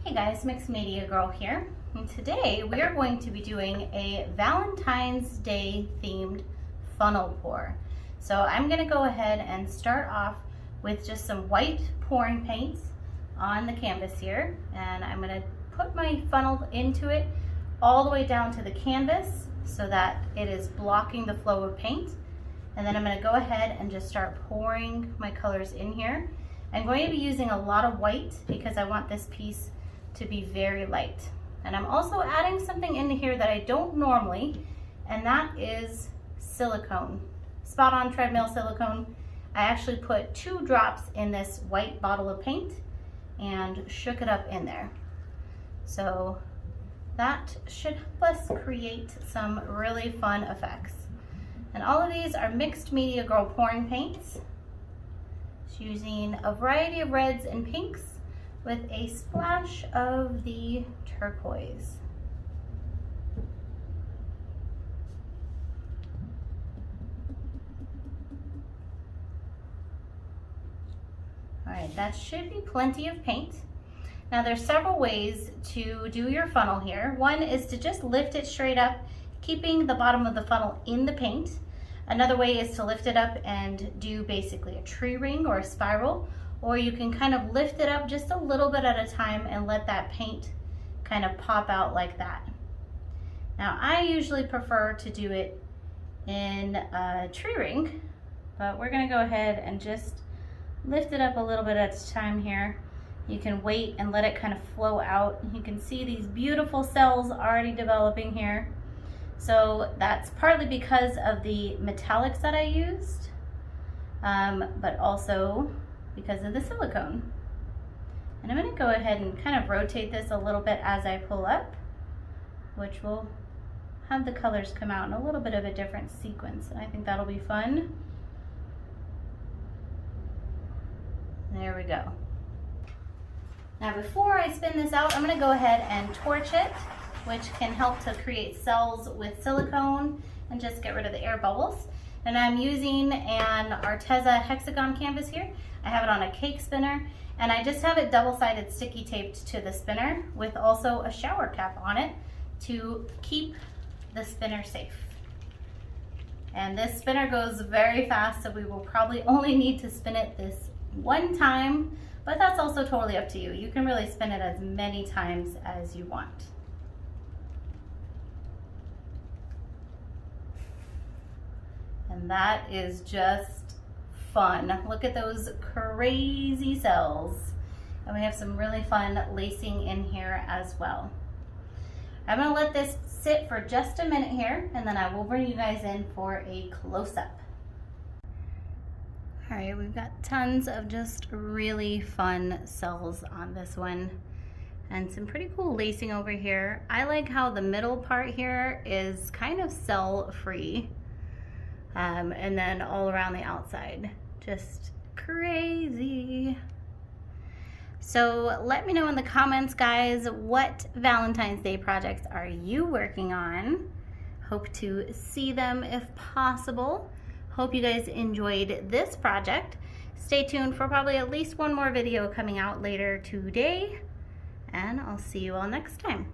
Hey guys, Mixed Media Girl here, and today we are going to be doing a Valentine's Day themed funnel pour. So I'm going to go ahead and start off with just some white pouring paints on the canvas here, and I'm going to put my funnel into it all the way down to the canvas so that it is blocking the flow of paint. And then I'm going to go ahead and just start pouring my colors in here. I'm going to be using a lot of white because I want this piece to be very light. And I'm also adding something in here that I don't normally, and that is silicone. Spot On Treadmill silicone. I actually put 2 drops in this white bottle of paint and shook it up in there. So that should help us create some really fun effects. And all of these are Mixed Media Girl pouring paints. It's using a variety of reds and pinks with a splash of the turquoise. All right, that should be plenty of paint. Now there's several ways to do your funnel here. One is to just lift it straight up, keeping the bottom of the funnel in the paint. Another way is to lift it up and do basically a tree ring or a spiral, or you can kind of lift it up just a little bit at a time and let that paint kind of pop out like that. Now I usually prefer to do it in a tree ring, but we're gonna go ahead and just lift it up a little bit at a time here. You can wait and let it kind of flow out. You can see these beautiful cells already developing here. So that's partly because of the metallics that I used, but also because of the silicone. And I'm going to go ahead and kind of rotate this a little bit as I pull up, which will have the colors come out in a little bit of a different sequence. And I think that'll be fun. There we go. Now before I spin this out, I'm going to go ahead and torch it, which can help to create cells with silicone and just get rid of the air bubbles. And I'm using an Arteza hexagon canvas here. I have it on a cake spinner, and I just have it double-sided sticky taped to the spinner with also a shower cap on it to keep the spinner safe. And this spinner goes very fast, so we will probably only need to spin it this one time, but that's also totally up to you. You can really spin it as many times as you want. And that is just fun. Look at those crazy cells. And we have some really fun lacing in here as well. I'm gonna let this sit for just a minute here, and then I will bring you guys in for a close-up. All right, we've got tons of just really fun cells on this one, and some pretty cool lacing over here. I like how the middle part here is kind of cell-free. And then all around the outside, just crazy. So let me know in the comments, guys, what Valentine's Day projects are you working on? Hope to see them if possible. Hope you guys enjoyed this project. Stay tuned for probably at least one more video coming out later today, and I'll see you all next time.